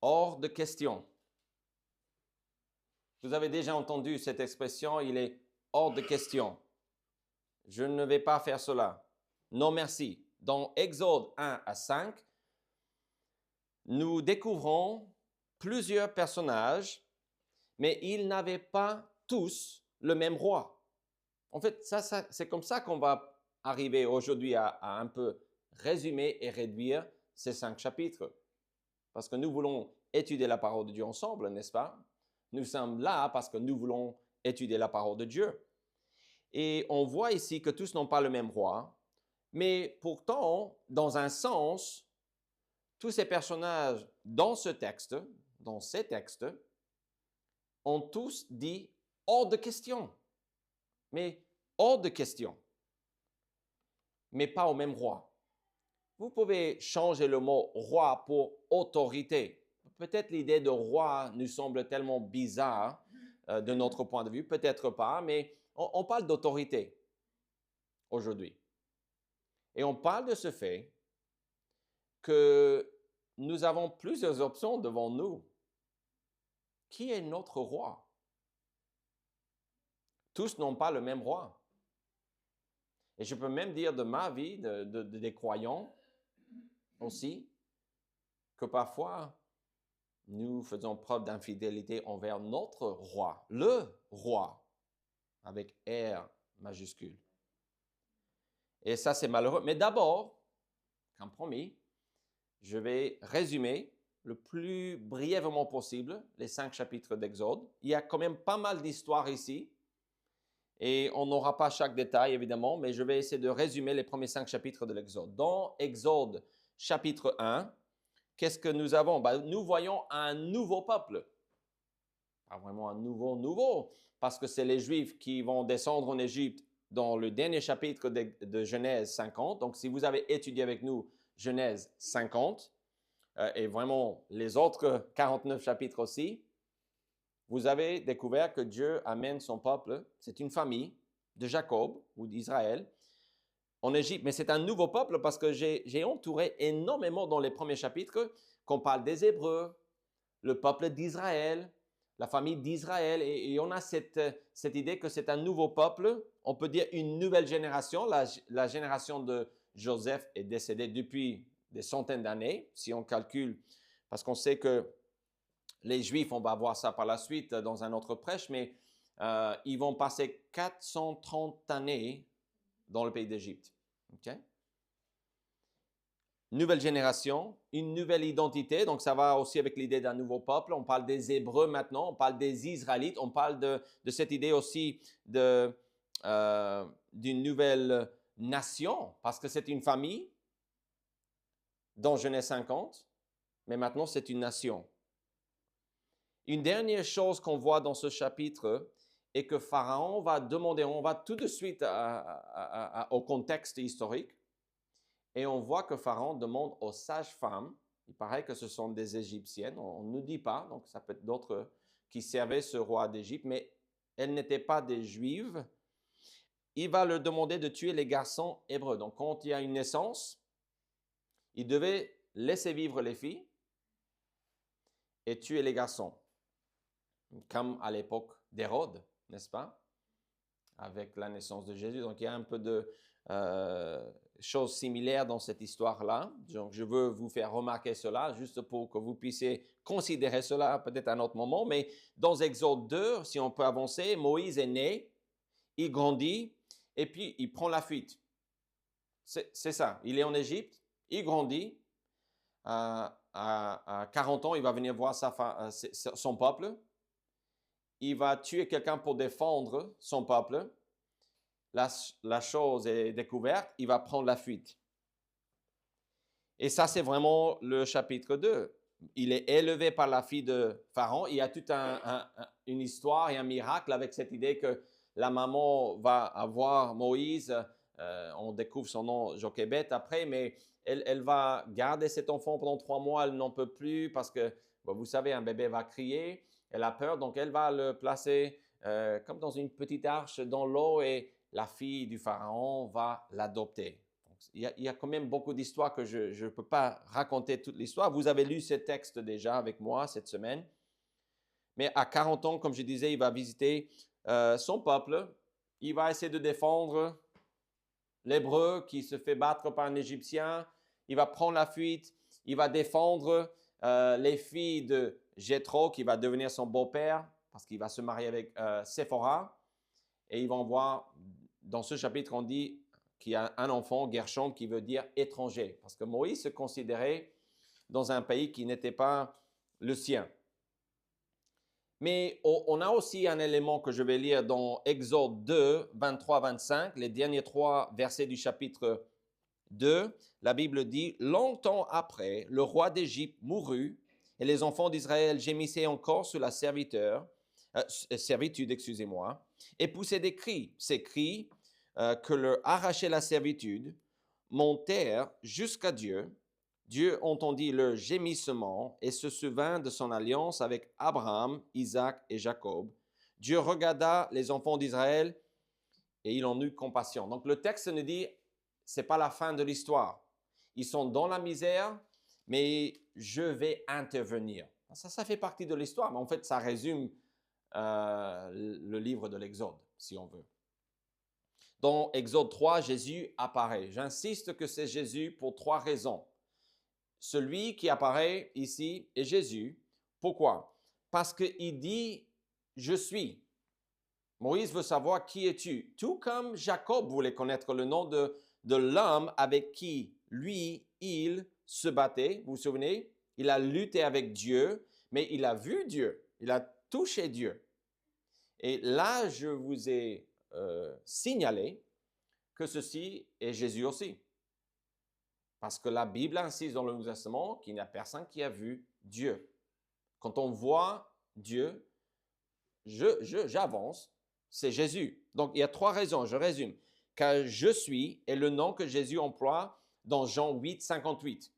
hors de question. Vous avez déjà entendu cette expression, il est hors de question. Je ne vais pas faire cela. Non, merci. Dans Exode 1 à 5, nous découvrons plusieurs personnages, mais ils n'avaient pas tous le même roi. En fait, c'est comme ça qu'on va arriver aujourd'hui à un peu résumer et réduire ces 5 chapitres. Parce que nous voulons étudier la parole de Dieu ensemble, n'est-ce pas? Nous sommes là parce que nous voulons étudier la parole de Dieu. Et on voit ici que tous n'ont pas le même roi, mais pourtant, dans un sens, tous ces personnages dans ces textes, ont tous dit hors de question. Mais hors de question. Mais pas au même roi. Vous pouvez changer le mot roi pour autorité. Peut-être l'idée de roi nous semble tellement bizarre de notre point de vue, peut-être pas, mais on parle d'autorité aujourd'hui. Et on parle de ce fait que nous avons plusieurs options devant nous. Qui est notre roi? Tous n'ont pas le même roi. Et je peux même dire de ma vie, des croyants aussi, que parfois, nous faisons preuve d'infidélité envers notre roi, le roi, avec R majuscule. Et ça, c'est malheureux. Mais d'abord, comme promis, je vais résumer le plus brièvement possible les 5 chapitres d'Exode. Il y a quand même pas mal d'histoires ici. Et on n'aura pas chaque détail, évidemment, mais je vais essayer de résumer les premiers 5 chapitres de l'Exode. Dans Exode, chapitre 1, qu'est-ce que nous avons? Nous voyons un nouveau peuple. Pas vraiment un nouveau, parce que c'est les Juifs qui vont descendre en Égypte dans le dernier chapitre de Genèse 50. Donc, si vous avez étudié avec nous Genèse 50, et vraiment les autres 49 chapitres aussi, vous avez découvert que Dieu amène son peuple, c'est une famille de Jacob ou d'Israël, en Égypte. Mais c'est un nouveau peuple parce que j'ai entouré énormément dans les premiers chapitres qu'on parle des Hébreux, le peuple d'Israël, la famille d'Israël. Et on a cette idée que c'est un nouveau peuple. On peut dire une nouvelle génération. La génération de Joseph est décédée depuis des centaines d'années, si on calcule, parce qu'on sait que les Juifs, on va voir ça par la suite dans un autre prêche, mais ils vont passer 430 années dans le pays d'Égypte. Okay? Nouvelle génération, une nouvelle identité, donc ça va aussi avec l'idée d'un nouveau peuple. On parle des Hébreux maintenant, on parle des Israélites, on parle de cette idée aussi d'une nouvelle nation, parce que c'est une famille dans Genèse 50, mais maintenant c'est une nation. Une dernière chose qu'on voit dans ce chapitre est que Pharaon va demander, on va tout de suite au contexte historique, et on voit que Pharaon demande aux sages-femmes, il paraît que ce sont des Égyptiennes, on ne nous dit pas, donc ça peut être d'autres qui servaient ce roi d'Égypte, mais elles n'étaient pas des Juives. Il va leur demander de tuer les garçons hébreux. Donc quand il y a une naissance, il devait laisser vivre les filles et tuer les garçons. Comme à l'époque d'Hérode, n'est-ce pas? Avec la naissance de Jésus. Donc, il y a un peu de choses similaires dans cette histoire-là. Donc, je veux vous faire remarquer cela, juste pour que vous puissiez considérer cela peut-être à un autre moment. Mais dans Exode 2, si on peut avancer, Moïse est né, il grandit, et puis il prend la fuite. C'est ça. Il est en Égypte, il grandit. À 40 ans, il va venir voir son peuple. Il va tuer quelqu'un pour défendre son peuple. La chose est découverte, il va prendre la fuite. Et ça, c'est vraiment le chapitre 2. Il est élevé par la fille de Pharaon. Il y a toute une histoire et un miracle avec cette idée que la maman va avoir Moïse. On découvre son nom Jochébed après, mais elle va garder cet enfant pendant 3 mois. Elle n'en peut plus parce que, vous savez, un bébé va crier. Elle a peur, donc elle va le placer comme dans une petite arche dans l'eau et la fille du pharaon va l'adopter. Donc Il y a quand même beaucoup d'histoires que je ne peux pas raconter toute l'histoire. Vous avez lu ce texte déjà avec moi cette semaine. Mais à 40 ans, comme je disais, il va visiter son peuple. Il va essayer de défendre l'Hébreu qui se fait battre par un Égyptien. Il va prendre la fuite. Il va défendre les filles de Jéthro qui va devenir son beau-père parce qu'il va se marier avec Séphora. Et ils vont voir, dans ce chapitre, on dit qu'il y a un enfant, Gershom, qui veut dire étranger. Parce que Moïse se considérait dans un pays qui n'était pas le sien. Mais on a aussi un élément que je vais lire dans Exode 2, 23-25, les derniers 3 versets du chapitre 2. La Bible dit, « Longtemps après, le roi d'Égypte mourut, et les enfants d'Israël gémissaient encore sous la servitude, et poussaient des cris. Ces cris que leur arrachait la servitude montèrent jusqu'à Dieu. Dieu entendit leur gémissement et se souvint de son alliance avec Abraham, Isaac et Jacob. Dieu regarda les enfants d'Israël et il en eut compassion. » Donc le texte nous dit, c'est pas la fin de l'histoire. Ils sont dans la misère, mais je vais intervenir. Ça fait partie de l'histoire, mais en fait, ça résume le livre de l'Exode, si on veut. Dans Exode 3, Jésus apparaît. J'insiste que c'est Jésus pour 3 raisons. Celui qui apparaît ici est Jésus. Pourquoi? Parce qu'il dit « Je suis ». Moïse veut savoir qui es-tu. Tout comme Jacob voulait connaître le nom de l'homme avec qui lui, il se battait. Vous vous souvenez? Il a lutté avec Dieu, mais il a vu Dieu. Il a touché Dieu. Et là, je vous ai signalé que ceci est Jésus aussi. Parce que la Bible insiste dans le Nouveau Testament qu'il n'y a personne qui a vu Dieu. Quand on voit Dieu, j'avance, c'est Jésus. Donc, il y a 3 raisons, je résume. Car je suis est le nom que Jésus emploie dans Jean 8, 58.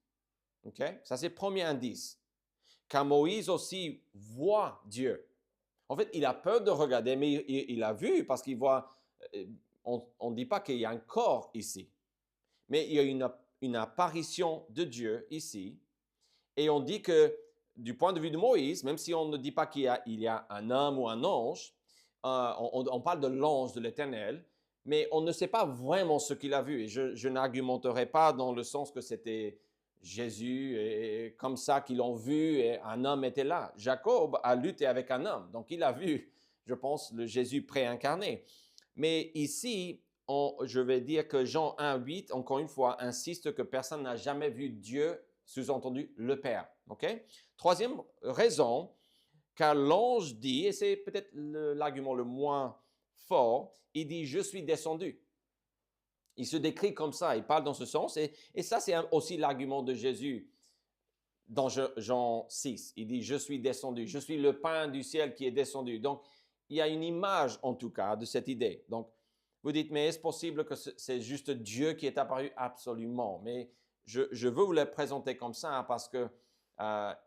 Okay? Ça, c'est le premier indice. Car Moïse aussi voit Dieu. En fait, il a peur de regarder, mais il a vu parce qu'il voit, on ne dit pas qu'il y a un corps ici, mais il y a une apparition de Dieu ici. Et on dit que du point de vue de Moïse, même si on ne dit pas qu'il y a un homme ou un ange, on parle de l'ange de l'Éternel, mais on ne sait pas vraiment ce qu'il a vu. Et je n'argumenterai pas dans le sens que c'était Jésus et comme ça qu'ils l'ont vu et un homme était là. Jacob a lutté avec un homme, donc il a vu, je pense, le Jésus préincarné. Mais ici, je vais dire que Jean 1, 8, encore une fois, insiste que personne n'a jamais vu Dieu, sous-entendu le Père. Okay? 3e raison, car l'ange dit, et c'est peut-être l'argument le moins fort, il dit « je suis descendu ». Il se décrit comme ça, il parle dans ce sens. Et ça, c'est aussi l'argument de Jésus dans Jean 6. Il dit « je suis descendu, je suis le pain du ciel qui est descendu ». Donc, il y a une image en tout cas de cette idée. Donc, vous dites, mais est-ce possible que c'est juste Dieu qui est apparu? Absolument. Mais je veux vous le présenter comme ça parce que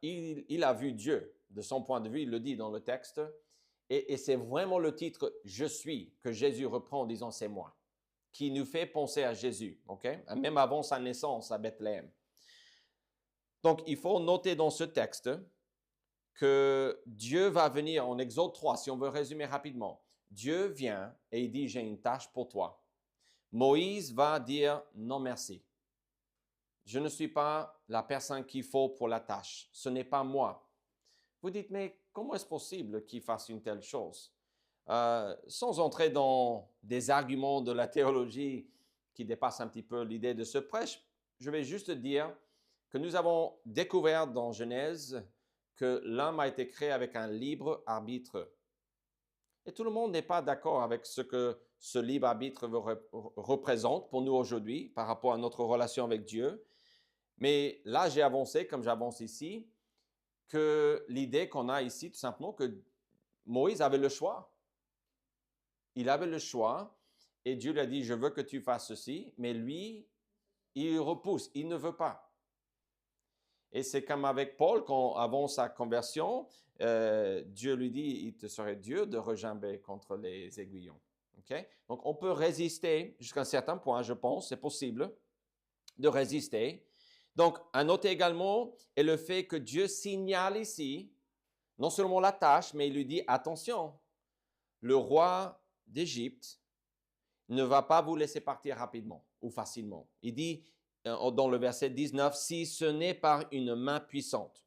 il a vu Dieu de son point de vue, il le dit dans le texte. Et c'est vraiment le titre « Je suis » que Jésus reprend en disant « c'est moi » qui nous fait penser à Jésus, okay? Même avant sa naissance à Bethléem. Donc, il faut noter dans ce texte que Dieu va venir en Exode 3, si on veut résumer rapidement. Dieu vient et il dit « j'ai une tâche pour toi ». Moïse va dire « non merci, je ne suis pas la personne qu'il faut pour la tâche, ce n'est pas moi ». Vous dites « mais comment est-ce possible qu'il fasse une telle chose ?» Sans entrer dans des arguments de la théologie qui dépassent un petit peu l'idée de ce prêche, je vais juste dire que nous avons découvert dans Genèse que l'homme a été créé avec un libre arbitre. Et tout le monde n'est pas d'accord avec ce que ce libre arbitre représente pour nous aujourd'hui par rapport à notre relation avec Dieu. Mais là, j'ai avancé, comme j'avance ici, que l'idée qu'on a ici, tout simplement, que Moïse avait le choix. Il avait le choix et Dieu lui a dit, je veux que tu fasses ceci, mais lui, il repousse, il ne veut pas. Et c'est comme avec Paul, avant sa conversion, Dieu lui dit, il te serait dur de regimber contre les aiguillons. Okay? Donc, on peut résister jusqu'à un certain point, je pense, c'est possible. de résister. Donc, à noter également est le fait que Dieu signale ici, non seulement la tâche, mais il lui dit, attention, le roi d'Égypte ne va pas vous laisser partir rapidement ou facilement. Il dit dans le verset 19, si ce n'est par une main puissante.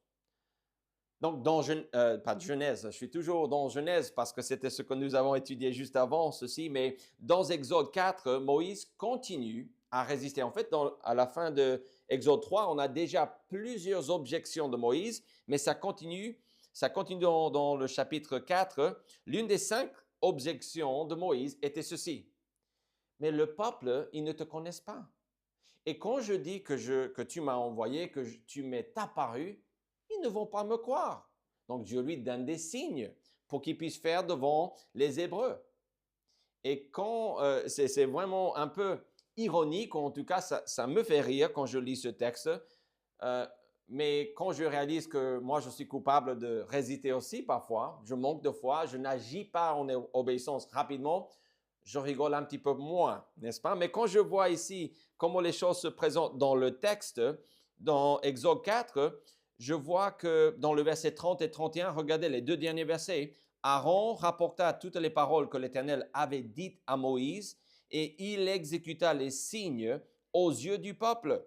Donc, pas de Genèse, je suis toujours dans Genèse parce que c'était ce que nous avons étudié juste avant ceci, mais dans Exode 4, Moïse continue à résister. En fait, à la fin de Exode 3, on a déjà plusieurs objections de Moïse, mais ça continue dans le chapitre 4. L'une des 5 objections de Moïse était ceci. Mais le peuple, ils ne te connaissent pas. Et quand je dis que tu m'as envoyé, que tu m'es apparu, ils ne vont pas me croire. Donc Dieu lui donne des signes pour qu'il puisse faire devant les Hébreux. Et quand c'est vraiment un peu ironique, ou en tout cas ça me fait rire quand je lis ce texte, mais quand je réalise que moi je suis coupable de résister aussi parfois, je manque de foi, je n'agis pas en obéissance rapidement, je rigole un petit peu moins, n'est-ce pas? Mais quand je vois ici comment les choses se présentent dans le texte, dans Exode 4, je vois que dans le verset 30 et 31, regardez les 2 derniers versets, Aaron rapporta toutes les paroles que l'Éternel avait dites à Moïse et il exécuta les signes aux yeux du peuple.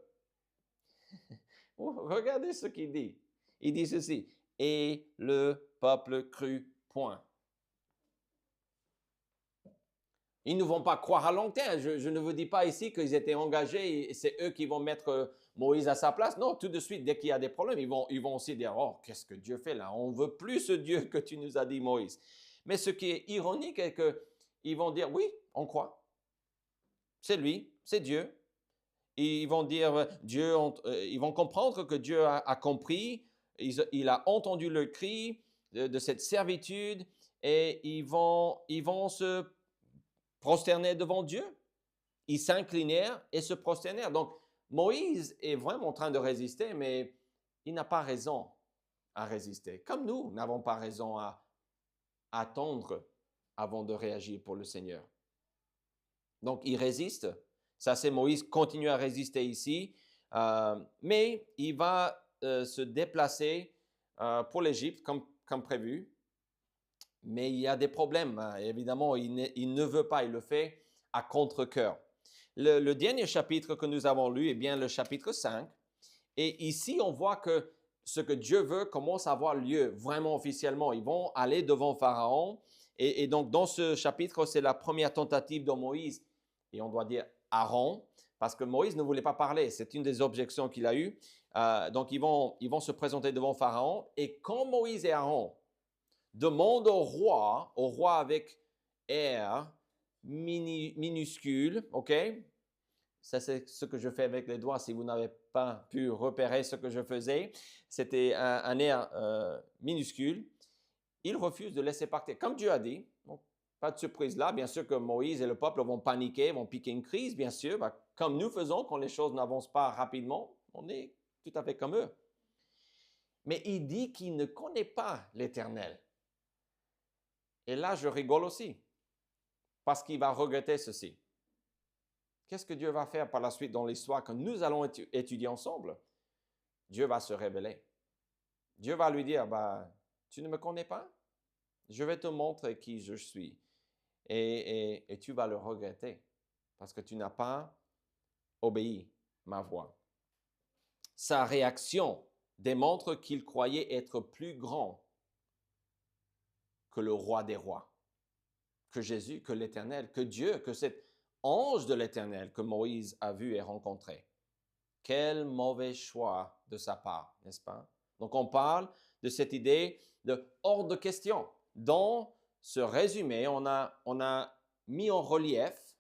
Regardez ce qu'il dit. Il dit ceci, et le peuple crut point. Ils ne vont pas croire à long terme. Je ne vous dis pas ici qu'ils étaient engagés et c'est eux qui vont mettre Moïse à sa place. Non, tout de suite, dès qu'il y a des problèmes, ils vont aussi dire, oh, qu'est-ce que Dieu fait là? On ne veut plus ce Dieu que tu nous as dit, Moïse. Mais ce qui est ironique est qu'ils vont dire, oui, on croit. C'est lui, c'est Dieu. Ils vont dire, ils vont comprendre que Dieu a compris, il a entendu le cri de cette servitude et ils vont se prosterner devant Dieu. Ils s'inclinèrent et se prosternèrent. Donc, Moïse est vraiment en train de résister, mais il n'a pas raison à résister. Comme nous n'avons pas raison à attendre avant de réagir pour le Seigneur. Donc, il résiste. Ça, c'est Moïse continue à résister ici. Mais il va se déplacer pour l'Égypte comme prévu. Mais il y a des problèmes. Hein. Évidemment, il ne veut pas, il le fait à contre-cœur. Le dernier chapitre que nous avons lu est bien le chapitre 5. Et ici, on voit que ce que Dieu veut commence à avoir lieu vraiment officiellement. Ils vont aller devant Pharaon. Et donc, dans ce chapitre, c'est la première tentative de Moïse. Et on doit dire Aaron, parce que Moïse ne voulait pas parler. C'est une des objections qu'il a eues. Donc, ils vont se présenter devant Pharaon. Et quand Moïse et Aaron demandent au roi avec R minuscule, OK? Ça, c'est ce que je fais avec les doigts. Si vous n'avez pas pu repérer ce que je faisais, c'était un R minuscule. Il refuse de laisser partir. Comme Dieu a dit, bon, pas de surprise là. Bien sûr que Moïse et le peuple vont paniquer, vont piquer une crise, bien sûr. Comme nous faisons quand les choses n'avancent pas rapidement, on est tout à fait comme eux. Mais il dit qu'il ne connaît pas l'Éternel. Et là, je rigole aussi, parce qu'il va regretter ceci. Qu'est-ce que Dieu va faire par la suite dans l'histoire que nous allons étudier ensemble? Dieu va se révéler. Dieu va lui dire, tu ne me connais pas? Je vais te montrer qui je suis. Et tu vas le regretter parce que tu n'as pas obéi ma voix. Sa réaction démontre qu'il croyait être plus grand que le roi des rois, que Jésus, que l'Éternel, que Dieu, que cet ange de l'Éternel que Moïse a vu et rencontré. Quel mauvais choix de sa part, n'est-ce pas? Donc on parle de cette idée de hors de question. Dans ce résumé, on a mis en relief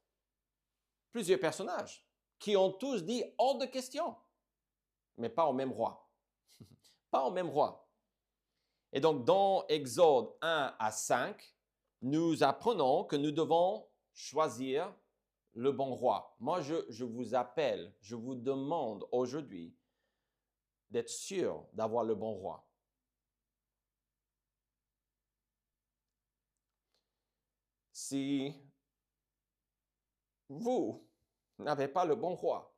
plusieurs personnages qui ont tous dit hors de question, mais pas au même roi. Pas au même roi. Et donc, dans Exode 1 à 5, nous apprenons que nous devons choisir le bon roi. Moi, je vous appelle, je vous demande aujourd'hui d'être sûr d'avoir le bon roi. Si vous n'avez pas le bon roi,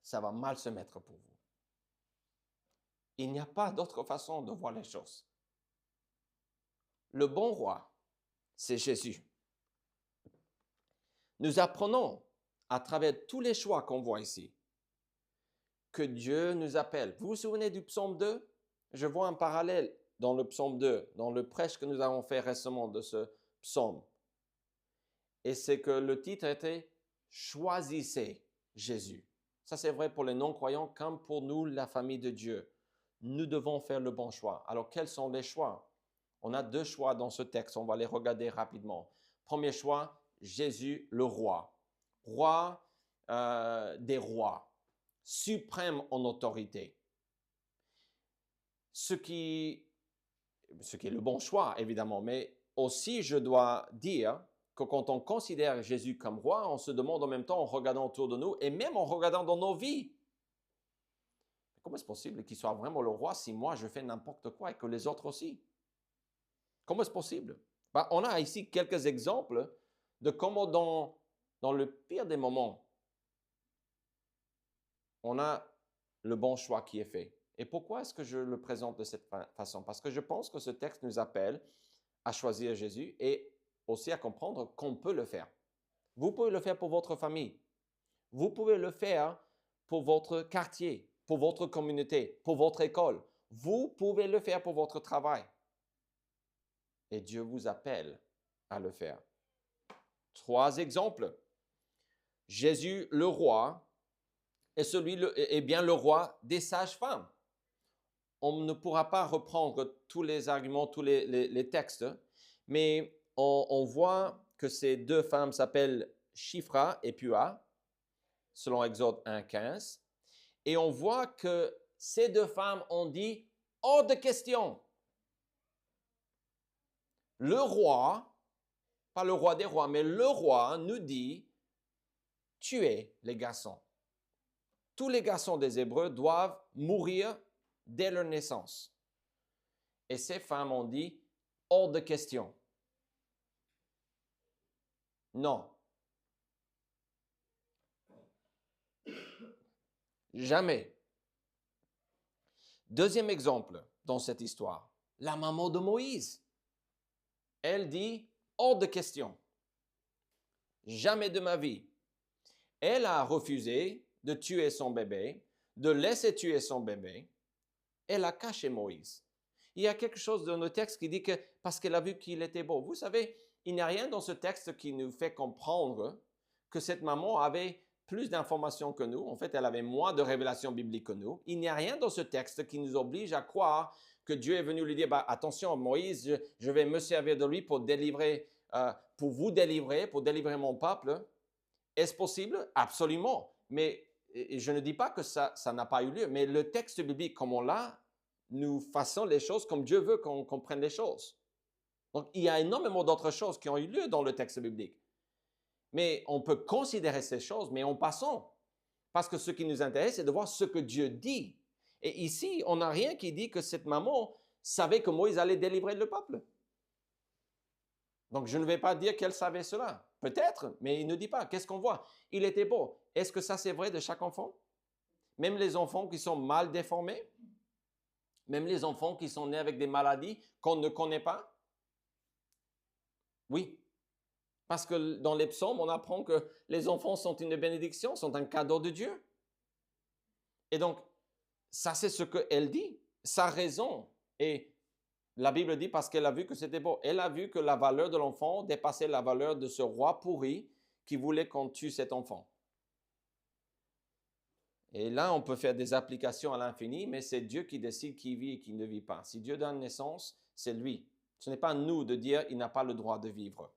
ça va mal se mettre pour vous. Il n'y a pas d'autre façon de voir les choses. Le bon roi, c'est Jésus. Nous apprenons à travers tous les choix qu'on voit ici que Dieu nous appelle. Vous vous souvenez du psaume 2? Je vois un parallèle dans le psaume 2, dans le prêche que nous avons fait récemment de ce psaume. Et c'est que le titre était « Choisissez Jésus ». Ça, c'est vrai pour les non-croyants comme pour nous, la famille de Dieu. Nous devons faire le bon choix. Alors, quels sont les choix? On a 2 choix dans ce texte. On va les regarder rapidement. Premier choix, Jésus le roi. Roi des rois. Suprême en autorité. Ce qui est le bon choix, évidemment. Mais aussi, je dois dire que quand on considère Jésus comme roi, on se demande en même temps, en regardant autour de nous, et même en regardant dans nos vies, comment est-ce possible qu'il soit vraiment le roi si moi je fais n'importe quoi et que les autres aussi? Comment est-ce possible? On a ici quelques exemples de comment dans le pire des moments, on a le bon choix qui est fait. Et pourquoi est-ce que je le présente de cette façon? Parce que je pense que ce texte nous appelle à choisir Jésus et aussi à comprendre qu'on peut le faire. Vous pouvez le faire pour votre famille. Vous pouvez le faire pour votre quartier, pour votre communauté, pour votre école. Vous pouvez le faire pour votre travail. Et Dieu vous appelle à le faire. 3 exemples. Jésus, le roi, est bien le roi des sages-femmes. On ne pourra pas reprendre tous les arguments, tous les textes, mais on voit que ces 2 femmes s'appellent Shifra et Pua, selon Exode 1,15. Et on voit que ces 2 femmes ont dit « hors de question ». Le roi, pas le roi des rois, mais le roi nous dit « tuez les garçons ». Tous les garçons des Hébreux doivent mourir dès leur naissance. Et ces femmes ont dit « hors de question ». Non. Jamais. 2e exemple dans cette histoire, la maman de Moïse. Elle dit « hors de question ». Jamais de ma vie. Elle a refusé de tuer son bébé, de laisser tuer son bébé. Elle a caché Moïse. Il y a quelque chose dans le texte qui dit que parce qu'elle a vu qu'il était beau. Vous savez, il n'y a rien dans ce texte qui nous fait comprendre que cette maman avait plus d'informations que nous. En fait, elle avait moins de révélations bibliques que nous. Il n'y a rien dans ce texte qui nous oblige à croire que Dieu est venu lui dire, attention Moïse, je vais me servir de lui pour délivrer, pour vous délivrer, pour délivrer mon peuple. Est-ce possible? Absolument. Mais je ne dis pas que ça n'a pas eu lieu, mais le texte biblique comme on l'a, nous faisons les choses comme Dieu veut qu'on comprenne les choses. Donc, il y a énormément d'autres choses qui ont eu lieu dans le texte biblique. Mais on peut considérer ces choses, mais en passant. Parce que ce qui nous intéresse, c'est de voir ce que Dieu dit. Et ici, on n'a rien qui dit que cette maman savait que Moïse allait délivrer le peuple. Donc, je ne vais pas dire qu'elle savait cela. Peut-être, mais il ne dit pas. Qu'est-ce qu'on voit? Il était beau. Est-ce que ça, c'est vrai de chaque enfant? Même les enfants qui sont mal déformés? Même les enfants qui sont nés avec des maladies qu'on ne connaît pas? Oui. Parce que dans les psaumes, on apprend que les enfants sont une bénédiction, sont un cadeau de Dieu. Et donc, ça, c'est ce qu'elle dit. Sa raison. Et la Bible dit parce qu'elle a vu que c'était beau. Elle a vu que la valeur de l'enfant dépassait la valeur de ce roi pourri qui voulait qu'on tue cet enfant. Et là, on peut faire des applications à l'infini, mais c'est Dieu qui décide qui vit et qui ne vit pas. Si Dieu donne naissance, c'est lui. Ce n'est pas nous de dire il n'a pas le droit de vivre.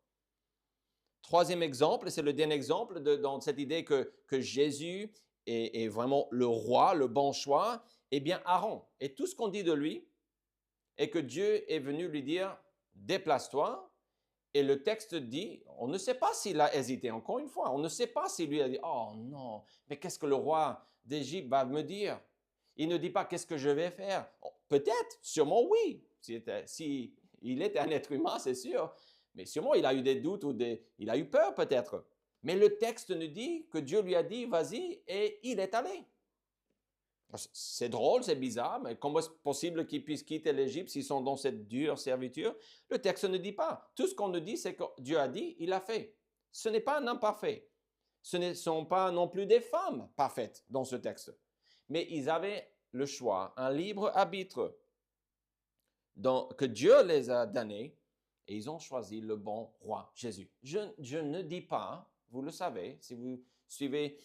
3e exemple, c'est le dernier exemple dans cette idée que Jésus est vraiment le roi, le bon choix, eh bien Aaron. Et tout ce qu'on dit de lui est que Dieu est venu lui dire « déplace-toi ». Et le texte dit, on ne sait pas s'il a hésité, encore une fois, on ne sait pas s'il lui a dit « oh non, mais qu'est-ce que le roi d'Égypte va me dire ?» Il ne dit pas « qu'est-ce que je vais faire ?» Peut-être, sûrement oui, si il était un être humain, c'est sûr. Mais sûrement, il a eu des doutes ou il a eu peur peut-être. Mais le texte nous dit que Dieu lui a dit, vas-y, et il est allé. C'est drôle, c'est bizarre, mais comment est-ce possible qu'ils puissent quitter l'Égypte s'ils sont dans cette dure servitude? Le texte ne dit pas. Tout ce qu'on nous dit, c'est que Dieu a dit, il a fait. Ce n'est pas un homme parfait. Ce ne sont pas non plus des femmes parfaites dans ce texte. Mais ils avaient le choix, un libre arbitre que Dieu les a donné, et ils ont choisi le bon roi, Jésus. Je ne dis pas, vous le savez, si vous suivez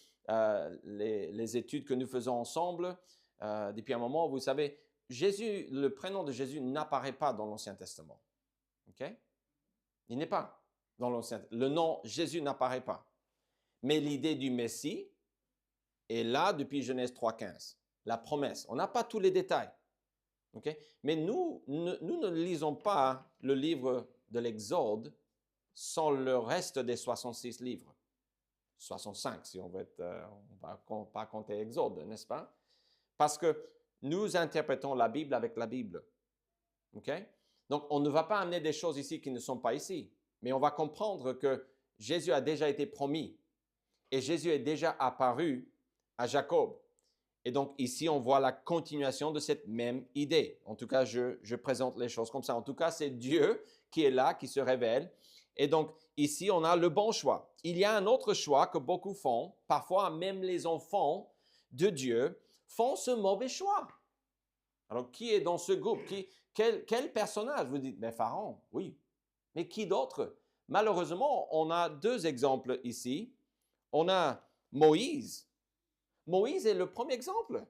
les études que nous faisons ensemble depuis un moment, vous savez, Jésus, le prénom de Jésus n'apparaît pas dans l'Ancien Testament. OK? Il n'est pas dans l'Ancien Testament. Le nom Jésus n'apparaît pas. Mais l'idée du Messie est là depuis Genèse 3,15. La promesse. On n'a pas tous les détails. Okay? Mais nous ne lisons pas le livre de l'Exode sans le reste des 66 livres. 65 si on veut être, on va pas compter Exode, n'est-ce pas? Parce que nous interprétons la Bible avec la Bible. Okay? Donc, on ne va pas amener des choses ici qui ne sont pas ici. Mais on va comprendre que Jésus a déjà été promis. Et Jésus est déjà apparu à Jacob. Et donc, ici, on voit la continuation de cette même idée. En tout cas, je présente les choses comme ça. En tout cas, c'est Dieu qui est là, qui se révèle. Et donc, ici, on a le bon choix. Il y a un autre choix que beaucoup font. Parfois, même les enfants de Dieu font ce mauvais choix. Alors, qui est dans ce groupe? Quel personnage? Vous dites, mais Pharaon, oui. Mais qui d'autre? Malheureusement, on a deux exemples ici. On a Moïse. Moïse est le premier exemple.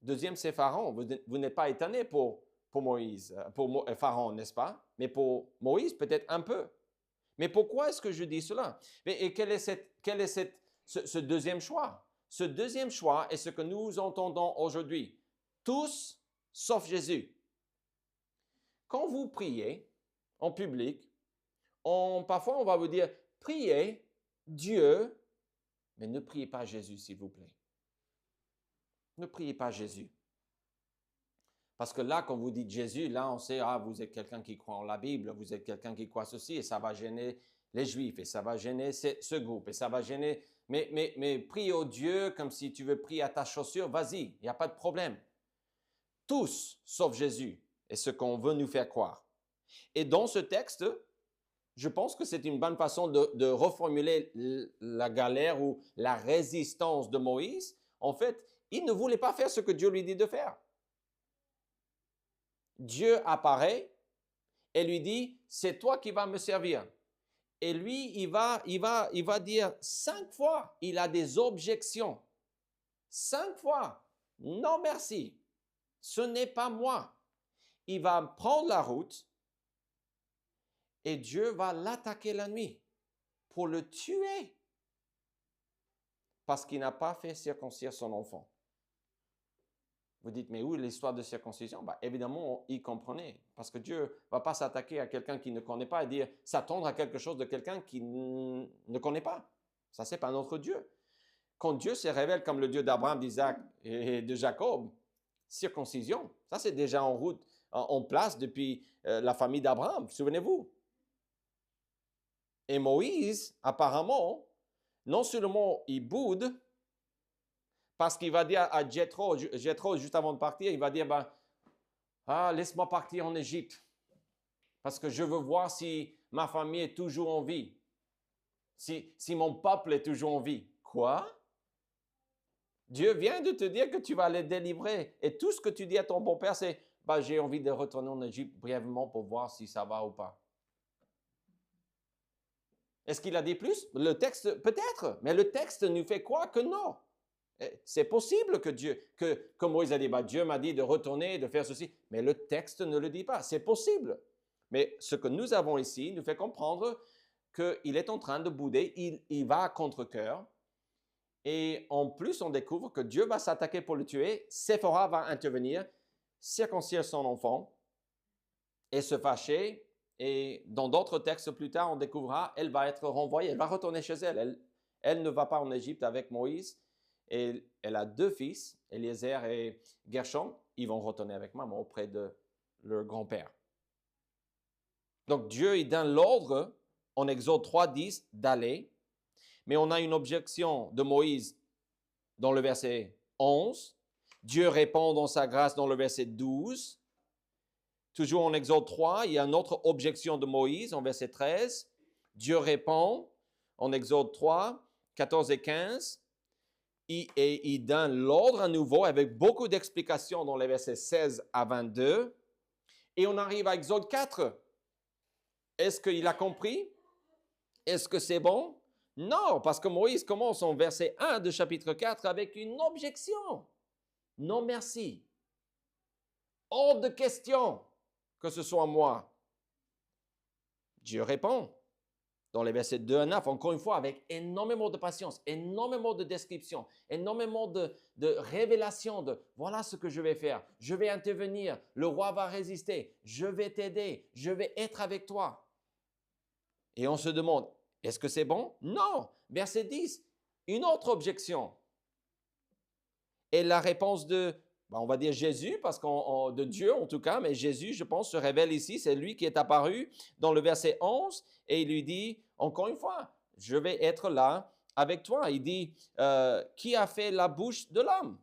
Deuxième, c'est Pharaon. Vous n'êtes pas étonné pour Moïse, pour Pharaon, n'est-ce pas? Mais pour Moïse, peut-être un peu. Mais pourquoi est-ce que je dis cela? Et quel est ce deuxième choix? Ce deuxième choix est ce que nous entendons aujourd'hui. Tous sauf Jésus. Quand vous priez en public, parfois on va vous dire, priez Dieu, mais ne priez pas Jésus, s'il vous plaît. Ne priez pas Jésus. Parce que là, quand vous dites Jésus, là, on sait, vous êtes quelqu'un qui croit en la Bible, vous êtes quelqu'un qui croit ceci, et ça va gêner les Juifs, et ça va gêner ce groupe, et ça va gêner... Mais prie au Dieu comme si tu veux prier à ta chaussure, vas-y, il n'y a pas de problème. Tous, sauf Jésus, est ce qu'on veut nous faire croire. Et dans ce texte, je pense que c'est une bonne façon de reformuler la galère ou la résistance de Moïse. En fait, il ne voulait pas faire ce que Dieu lui dit de faire. Dieu apparaît et lui dit, c'est toi qui vas me servir. Et lui, il va dire 5 fois, il a des objections. 5 fois, non merci, ce n'est pas moi. Il va prendre la route et Dieu va l'attaquer la nuit pour le tuer parce qu'il n'a pas fait circoncire son enfant. Vous dites, mais où est l'histoire de circoncision? Évidemment, il comprenait. Parce que Dieu ne va pas s'attaquer à quelqu'un qui ne connaît pas et dire, s'attendre à quelque chose de quelqu'un qui ne connaît pas. Ça, ce n'est pas notre Dieu. Quand Dieu se révèle comme le Dieu d'Abraham, d'Isaac et de Jacob, circoncision, ça c'est déjà en route, en place depuis la famille d'Abraham, souvenez-vous. Et Moïse, apparemment, non seulement il boude, parce qu'il va dire à Jéthro, juste avant de partir, il va dire, laisse-moi partir en Égypte, parce que je veux voir si ma famille est toujours en vie, si mon peuple est toujours en vie. Quoi? Dieu vient de te dire que tu vas les délivrer, et tout ce que tu dis à ton bon père, c'est, j'ai envie de retourner en Égypte brièvement pour voir si ça va ou pas. Est-ce qu'il a dit plus? Le texte, peut-être, mais le texte nous fait croire que non. C'est possible que Moïse a dit, Dieu m'a dit de retourner, de faire ceci, mais le texte ne le dit pas. C'est possible. Mais ce que nous avons ici nous fait comprendre qu'il est en train de bouder, il va à contre-cœur. Et en plus, on découvre que Dieu va s'attaquer pour le tuer. Séphora va intervenir, circoncire son enfant et se fâcher. Et dans d'autres textes plus tard, on découvrira, elle va être renvoyée, elle va retourner chez elle. Elle ne va pas en Égypte avec Moïse. Et elle a 2 fils, Eliezer et Gershom. Ils vont retourner avec maman auprès de leur grand-père. Donc Dieu, il donne l'ordre en Exode 3:10 d'aller. Mais on a une objection de Moïse dans le verset 11. Dieu répond dans sa grâce dans le verset 12. Toujours en Exode 3, il y a une autre objection de Moïse en verset 13. Dieu répond en Exode 3, 14 et 15. Et il donne l'ordre à nouveau avec beaucoup d'explications dans les versets 16 à 22. Et on arrive à Exode 4. Est-ce qu'il a compris? Est-ce que c'est bon? Non, parce que Moïse commence en verset 1 de chapitre 4 avec une objection. Non, merci. Hors de question que ce soit moi. Dieu répond dans les versets 2 à 9, encore une fois, avec énormément de patience, énormément de description, énormément de révélation de voilà ce que je vais faire. Je vais intervenir, le roi va résister, je vais t'aider, je vais être avec toi. Et on se demande, est-ce que c'est bon? Non. Verset 10, une autre objection. Et la réponse de, on va dire Jésus, parce qu'on de Dieu en tout cas, mais Jésus, je pense, se révèle ici. C'est lui qui est apparu dans le verset 11 et il lui dit, encore une fois, je vais être là avec toi. Il dit, qui a fait la bouche de l'homme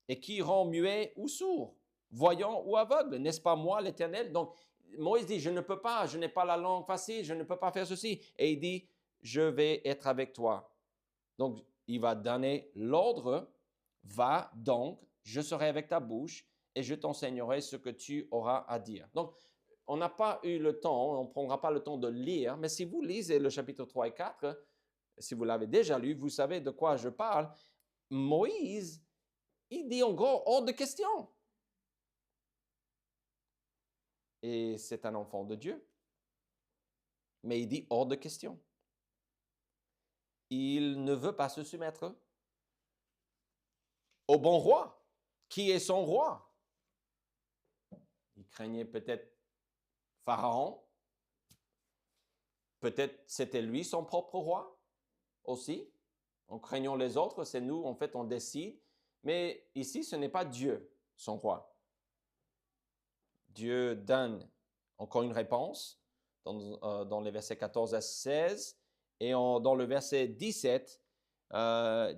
et qui rend muet ou sourd, voyant ou aveugle? N'est-ce pas moi l'Éternel? Donc, Moïse dit, je ne peux pas, je n'ai pas la langue facile, je ne peux pas faire ceci. Et il dit, je vais être avec toi. Donc, il va donner l'ordre, va donc, je serai avec ta bouche et je t'enseignerai ce que tu auras à dire. Donc, on n'a pas eu le temps, on ne prendra pas le temps de lire, mais si vous lisez le chapitre 3 et 4, si vous l'avez déjà lu, vous savez de quoi je parle. Moïse, il dit en gros, hors de question. Et c'est un enfant de Dieu. Mais il dit hors de question. Il ne veut pas se soumettre au bon roi. Qui est son roi? Il craignait peut-être Pharaon. Peut-être c'était lui son propre roi aussi. En craignant les autres, c'est nous, en fait, on décide. Mais ici, ce n'est pas Dieu, son roi. Dieu donne encore une réponse dans les versets 14 à 16. Et dans le verset 17,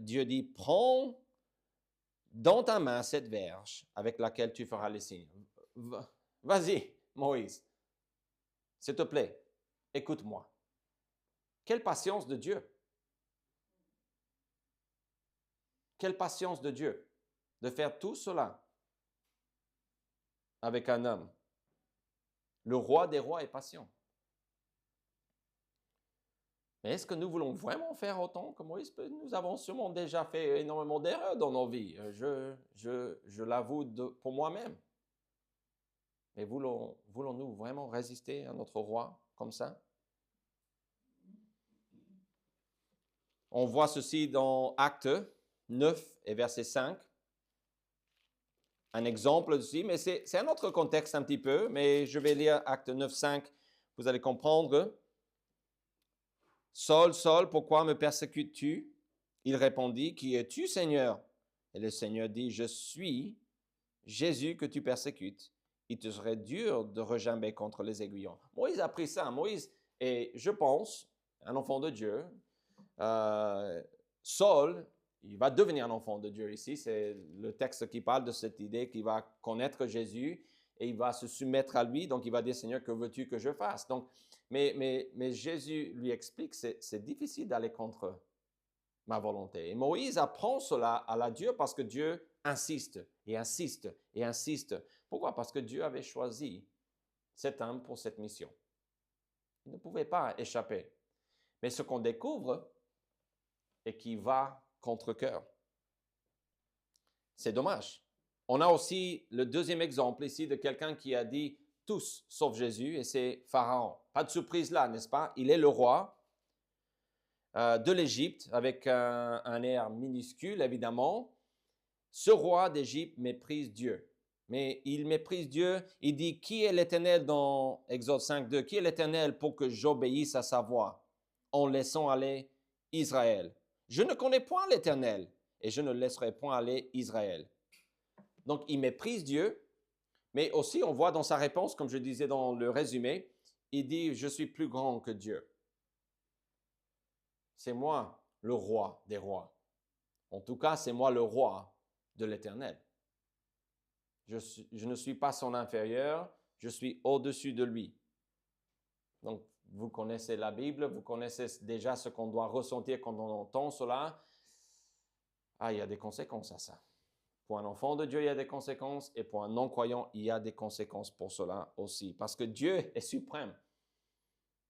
Dieu dit, prends dans ta main cette verge avec laquelle tu feras les signes. Vas-y, Moïse, s'il te plaît, écoute-moi. Quelle patience de Dieu! Quelle patience de Dieu de faire tout cela avec un homme. Le roi des rois est patient. Mais est-ce que nous voulons vraiment faire autant que Moïse? Nous avons sûrement déjà fait énormément d'erreurs dans nos vies. Je l'avoue pour moi-même. Mais voulons-nous vraiment résister à notre roi comme ça? On voit ceci dans Actes 9 et verset 5. Un exemple aussi, mais c'est un autre contexte un petit peu, mais je vais lire Actes 9, 5. Vous allez comprendre. Saul, Saul, pourquoi me persécutes-tu? Il répondit, qui es-tu, Seigneur? Et le Seigneur dit, je suis Jésus que tu persécutes. Il te serait dur de regimber contre les aiguillons. Moïse a pris ça. Moïse est, je pense, un enfant de Dieu. Saul, il va devenir un enfant de Dieu ici. C'est le texte qui parle de cette idée qu'il va connaître Jésus et il va se soumettre à lui. Donc, il va dire, Seigneur, que veux-tu que je fasse? Donc, mais Jésus lui explique, c'est difficile d'aller contre ma volonté. Et Moïse apprend cela à la Dieu parce que Dieu insiste et insiste et insiste. Pourquoi? Parce que Dieu avait choisi cet homme pour cette mission. Il ne pouvait pas échapper. Mais ce qu'on découvre est qu'il va contre cœur. C'est dommage. On a aussi le deuxième exemple ici de quelqu'un qui a dit tous sauf Jésus et c'est Pharaon. Pas de surprise là, n'est-ce pas? Il est le roi de l'Égypte avec un air minuscule évidemment. Ce roi d'Égypte méprise Dieu. Mais il méprise Dieu. Il dit, qui est l'Éternel dans Exode 5.2? Qui est l'Éternel pour que j'obéisse à sa voix en laissant aller Israël? Je ne connais point l'Éternel et je ne laisserai point aller Israël. Donc, il méprise Dieu, mais aussi on voit dans sa réponse, comme je disais dans le résumé, il dit, je suis plus grand que Dieu. C'est moi le roi des rois. En tout cas, c'est moi le roi de l'Éternel. Je ne suis pas son inférieur, je suis au-dessus de lui. Donc, vous connaissez la Bible, vous connaissez déjà ce qu'on doit ressentir quand on entend cela. Ah, il y a des conséquences à ça. Pour un enfant de Dieu, il y a des conséquences, et pour un non-croyant, il y a des conséquences pour cela aussi. Parce que Dieu est suprême.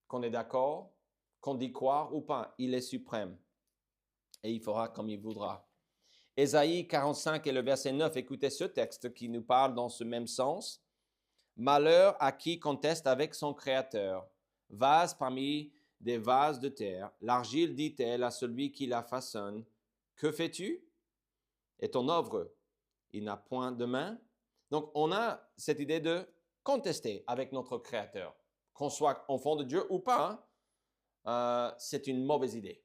Qu'on est d'accord, qu'on dit croire ou pas, il est suprême. Et il fera comme il voudra. Ésaïe 45 et le verset 9, écoutez ce texte qui nous parle dans ce même sens. Malheur à qui conteste avec son Créateur. Vase parmi des vases de terre. L'argile dit-elle à celui qui la façonne. Que fais-tu? Et ton œuvre, il n'a point de main. Donc, on a cette idée de contester avec notre Créateur. Qu'on soit enfant de Dieu ou pas, c'est une mauvaise idée.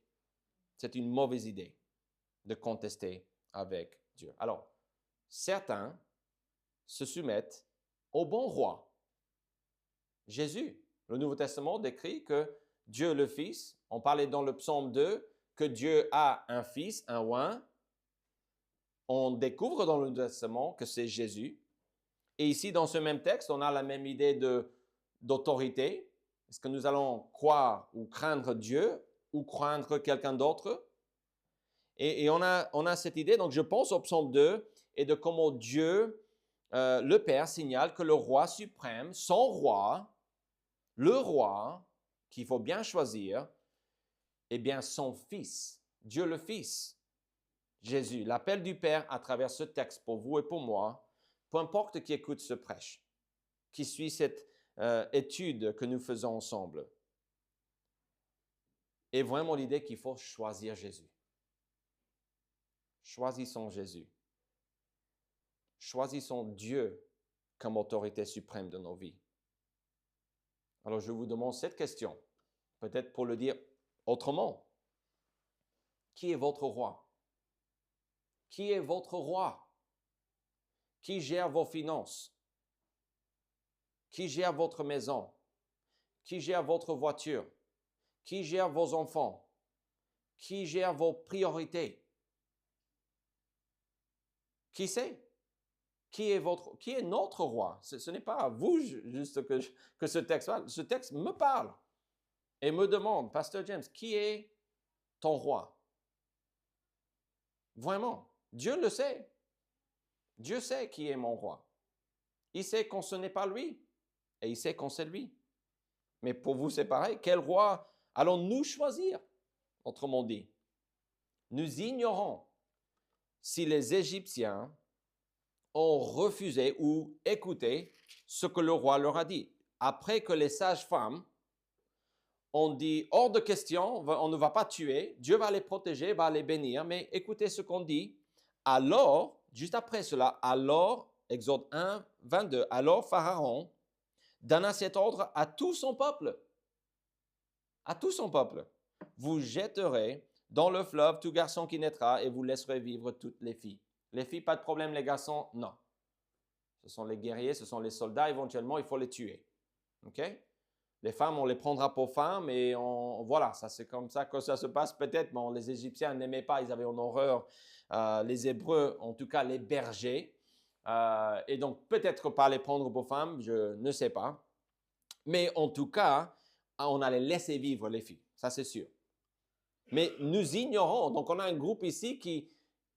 C'est une mauvaise idée de contester avec Dieu. Alors, certains se soumettent au bon roi, Jésus. Le Nouveau Testament décrit que Dieu le Fils, on parlait dans le psaume 2, que Dieu a un fils, un roi. On découvre dans le Nouveau Testament que c'est Jésus. Et ici, dans ce même texte, on a la même idée d'autorité. Est-ce que nous allons croire ou craindre Dieu ou craindre quelqu'un d'autre? Et on a cette idée, donc je pense au psaume 2 et de comment Dieu, le Père, signale que le roi suprême, son roi, le roi qu'il faut bien choisir, est bien son Fils, Dieu le Fils, Jésus. L'appel du Père à travers ce texte pour vous et pour moi, peu importe qui écoute ce prêche, qui suit cette étude que nous faisons ensemble, est vraiment l'idée qu'il faut choisir Jésus. Choisissons Jésus. Choisissons Dieu comme autorité suprême de nos vies. Alors, je vous demande cette question, peut-être pour le dire autrement. Qui est votre roi? Qui est votre roi? Qui gère vos finances? Qui gère votre maison? Qui gère votre voiture? Qui gère vos enfants? Qui gère vos priorités? Qui c'est? Qui est notre roi? Ce n'est pas à vous juste que ce texte parle. Ce texte me parle et me demande, Pasteur James, qui est ton roi? Vraiment, Dieu le sait. Dieu sait qui est mon roi. Il sait qu'on ce n'est pas lui et il sait qu'on c'est lui. Mais pour vous, c'est pareil. Quel roi allons-nous choisir? Autrement dit, nous ignorons si les Égyptiens ont refusé ou écouté ce que le roi leur a dit. Après que les sages-femmes ont dit, hors de question, on ne va pas tuer, Dieu va les protéger, va les bénir, mais écoutez ce qu'on dit. Alors, juste après cela, alors, Exode 1, 22, alors Pharaon donna cet ordre à tout son peuple. À tout son peuple. Vous jetterez dans le fleuve tout garçon qui naîtra et vous laisserez vivre toutes les filles. Les filles, pas de problème, les garçons, non. Ce sont les guerriers, ce sont les soldats, éventuellement, il faut les tuer. OK? Les femmes, on les prendra pour femmes et voilà, ça c'est comme ça que ça se passe peut-être. Bon, les Égyptiens n'aimaient pas, ils avaient en horreur les Hébreux, en tout cas les bergers. Et donc peut-être pas les prendre pour femmes, je ne sais pas. Mais en tout cas, on allait laisser vivre les filles, ça c'est sûr. Mais nous ignorons, donc on a un groupe ici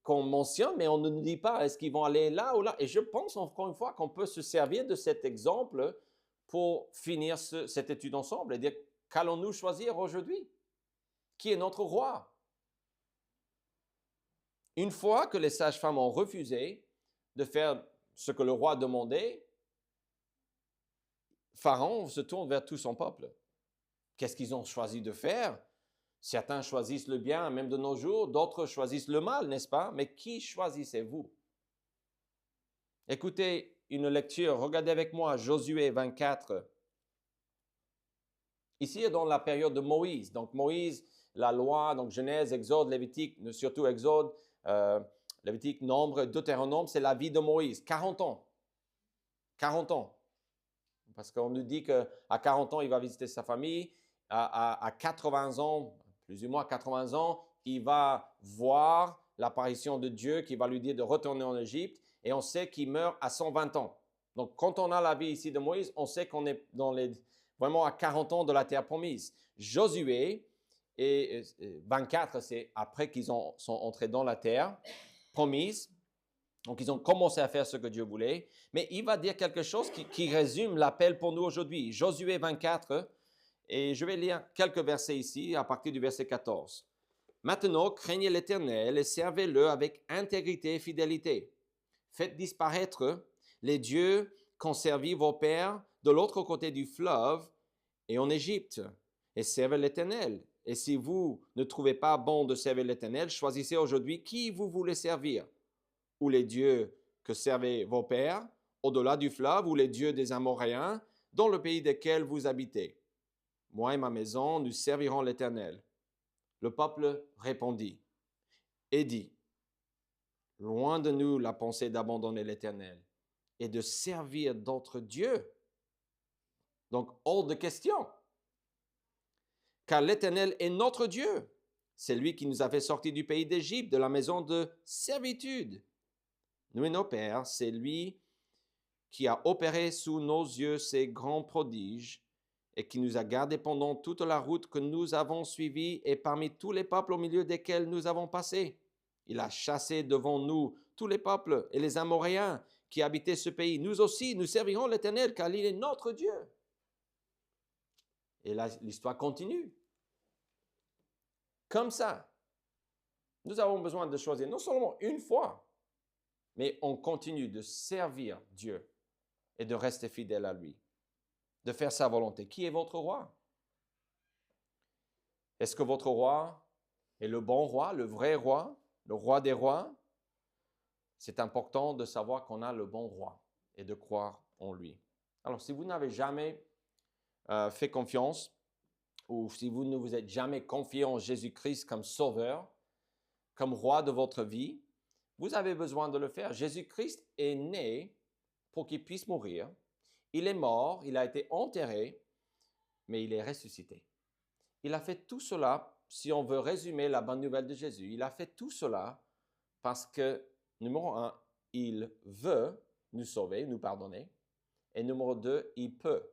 qu'on mentionne, mais on ne nous dit pas est-ce qu'ils vont aller là ou là. Et je pense encore une fois qu'on peut se servir de cet exemple pour finir cette étude ensemble et dire qu'allons-nous choisir aujourd'hui? Qui est notre roi? Une fois que les sages-femmes ont refusé de faire ce que le roi demandait, Pharaon se tourne vers tout son peuple. Qu'est-ce qu'ils ont choisi de faire? Certains choisissent le bien, même de nos jours, d'autres choisissent le mal, n'est-ce pas? Mais qui choisissez-vous? Écoutez une lecture, regardez avec moi Josué 24. Ici, dans la période de Moïse. Donc Moïse, la loi, donc Genèse, Exode, Lévitique, surtout Exode, Lévitique, Nombre, Deutéronome, c'est la vie de Moïse. 40 ans. 40 ans. Parce qu'on nous dit qu'à 40 ans, il va visiter sa famille. À 80 ans, plus ou moins 80 ans, il va voir l'apparition de Dieu qui va lui dire de retourner en Égypte. et on sait qu'il meurt à 120 ans. Donc, quand on a la vie ici de Moïse, on sait qu'on est vraiment à 40 ans de la terre promise. Josué, et 24, c'est après qu'ils sont entrés dans la terre promise. Donc, ils ont commencé à faire ce que Dieu voulait. Mais il va dire quelque chose qui résume l'appel pour nous aujourd'hui. Josué 24, et je vais lire quelques versets ici, à partir du verset 14. Maintenant, craignez l'Éternel et servez-le avec intégrité et fidélité. Faites disparaître les dieux qu'ont servi vos pères de l'autre côté du fleuve et en Égypte, et servez l'Éternel. Et si vous ne trouvez pas bon de servir l'Éternel, choisissez aujourd'hui qui vous voulez servir, ou les dieux que servaient vos pères, au-delà du fleuve, ou les dieux des Amoréens, dans le pays desquels vous habitez. Moi et ma maison, nous servirons l'Éternel. Le peuple répondit et dit, loin de nous la pensée d'abandonner l'Éternel et de servir d'autres dieux. Donc, hors de question. Car l'Éternel est notre Dieu. C'est lui qui nous a fait sortir du pays d'Égypte, de la maison de servitude. Nous et nos pères, c'est lui qui a opéré sous nos yeux ces grands prodiges et qui nous a gardés pendant toute la route que nous avons suivie et parmi tous les peuples au milieu desquels nous avons passé. Il a chassé devant nous tous les peuples et les Amoréens qui habitaient ce pays. Nous aussi, nous servirons l'Éternel car il est notre Dieu. Et là, l'histoire continue. Comme ça, nous avons besoin de choisir non seulement une fois, mais on continue de servir Dieu et de rester fidèle à lui, de faire sa volonté. Qui est votre roi? Est-ce que votre roi est le bon roi, le vrai roi, le roi des rois? C'est important de savoir qu'on a le bon roi et de croire en lui. Alors, si vous n'avez jamais fait confiance, ou si vous ne vous êtes jamais confié en Jésus-Christ comme sauveur, comme roi de votre vie, vous avez besoin de le faire. Jésus-Christ est né pour qu'il puisse mourir. Il est mort, il a été enterré, mais il est ressuscité. Il a fait tout cela, si on veut résumer la bonne nouvelle de Jésus, il a fait tout cela parce que, numéro 1, il veut nous sauver, nous pardonner, et numéro 2, il peut.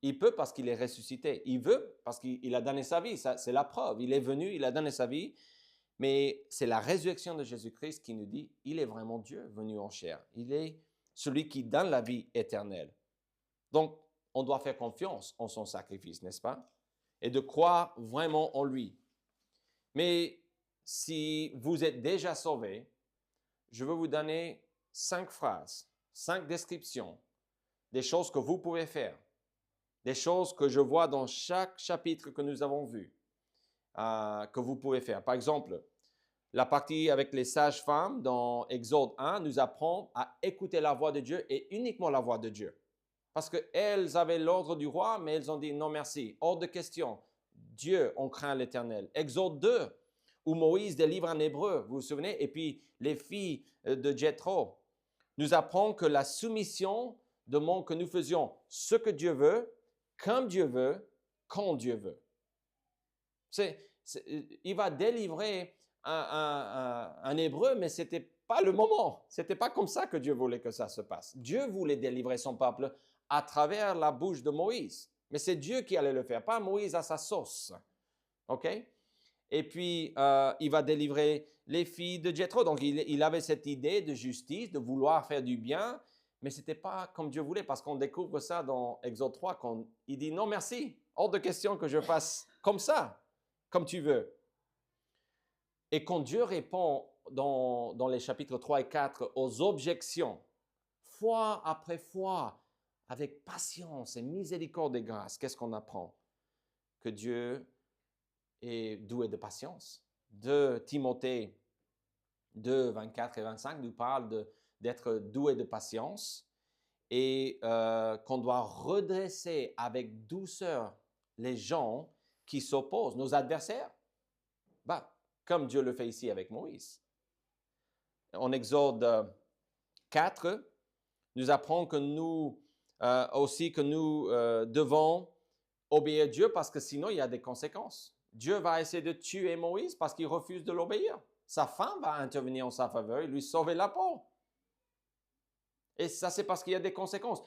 Il peut parce qu'il est ressuscité. Il veut parce qu'il a donné sa vie. Ça, c'est la preuve. Il est venu, il a donné sa vie. Mais c'est la résurrection de Jésus-Christ qui nous dit, il est vraiment Dieu venu en chair. Il est celui qui donne la vie éternelle. Donc, on doit faire confiance en son sacrifice, n'est-ce pas? Et de croire vraiment en lui. Mais si vous êtes déjà sauvé, je veux vous donner 5 phrases, 5 descriptions des choses que vous pouvez faire. Des choses que je vois dans chaque chapitre que nous avons vu, que vous pouvez faire. Par exemple, la partie avec les sages-femmes dans Exode 1 nous apprend à écouter la voix de Dieu et uniquement la voix de Dieu. Parce qu'elles avaient l'ordre du roi, mais elles ont dit non merci, hors de question. Dieu, on craint l'Éternel. Exode 2, où Moïse délivre un Hébreu, vous vous souvenez? Et puis les filles de Jéthro nous apprend que la soumission demande que nous faisions ce que Dieu veut, comme Dieu veut, quand Dieu veut. Il va délivrer un Hébreu, mais ce n'était pas le moment. Ce n'était pas comme ça que Dieu voulait que ça se passe. Dieu voulait délivrer son peuple à travers la bouche de Moïse. Mais c'est Dieu qui allait le faire, pas Moïse à sa sauce. OK? Et puis, il va délivrer les filles de Jéthro. Donc, il avait cette idée de justice, de vouloir faire du bien, mais ce n'était pas comme Dieu voulait, parce qu'on découvre ça dans Exode 3, quand il dit non merci, hors de question que je fasse comme ça, comme tu veux. Et quand Dieu répond dans les chapitres 3 et 4 aux objections, fois après fois, avec patience et miséricorde et grâce, qu'est-ce qu'on apprend? Que Dieu est doué de patience. 2 Timothée 2, 24 et 25 nous parle d'être doué de patience et qu'on doit redresser avec douceur les gens qui s'opposent, nos adversaires. Comme Dieu le fait ici avec Moïse. En Exode 4, nous apprend que nous devons obéir Dieu parce que sinon il y a des conséquences. Dieu va essayer de tuer Moïse parce qu'il refuse de l'obéir. Sa femme va intervenir en sa faveur et lui sauver la peau. Et ça, c'est parce qu'il y a des conséquences.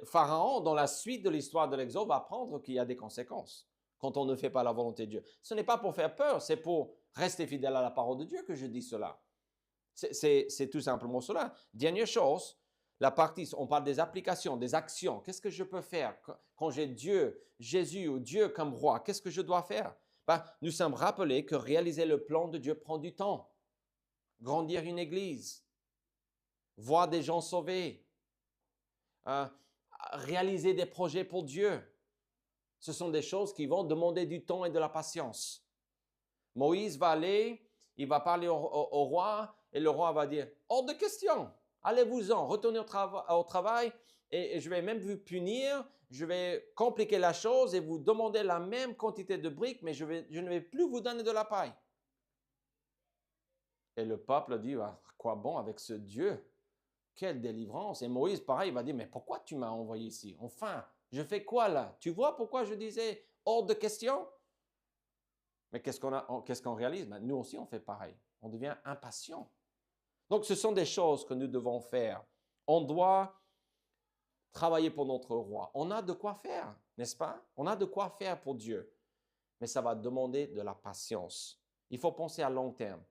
Pharaon, dans la suite de l'histoire de l'Exode, va apprendre qu'il y a des conséquences quand on ne fait pas la volonté de Dieu. Ce n'est pas pour faire peur, c'est pour rester fidèle à la parole de Dieu que je dis cela. C'est tout simplement cela. Dernière chose, la partie, on parle des applications, des actions. Qu'est-ce que je peux faire quand j'ai Dieu, Jésus ou Dieu comme roi? Qu'est-ce que je dois faire? Nous sommes rappelés que réaliser le plan de Dieu prend du temps. Grandir une église, voir des gens sauvés, réaliser des projets pour Dieu. Ce sont des choses qui vont demander du temps et de la patience. Moïse va aller, il va parler au roi et le roi va dire « Hors de question, allez-vous-en, retournez au travail et je vais même vous punir, je vais compliquer la chose et vous demander la même quantité de briques, mais je ne vais plus vous donner de la paille. » Et le peuple dit « Quoi bon avec ce Dieu? Quelle délivrance! » Et Moïse, pareil, il va dire « Mais pourquoi tu m'as envoyé ici? Enfin, je fais quoi là? Tu vois pourquoi je disais hors de question? » Mais qu'est-ce qu'on réalise? Nous aussi, on fait pareil. On devient impatient. Donc, ce sont des choses que nous devons faire. On doit travailler pour notre roi. On a de quoi faire, n'est-ce pas? On a de quoi faire pour Dieu. Mais ça va demander de la patience. Il faut penser à long terme.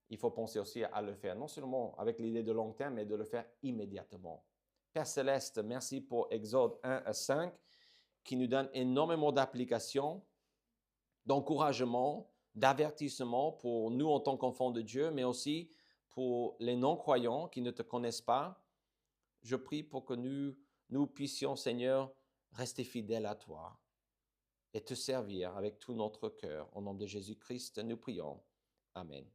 Il faut penser aussi à le faire, non seulement avec l'idée de long terme, mais de le faire immédiatement. Père Céleste, merci pour Exode 1 à 5, qui nous donne énormément d'applications, d'encouragement, d'avertissement pour nous en tant qu'enfants de Dieu, mais aussi pour les non-croyants qui ne te connaissent pas. Je prie pour que nous puissions, Seigneur, rester fidèles à toi et te servir avec tout notre cœur. Au nom de Jésus-Christ, nous prions. Amen.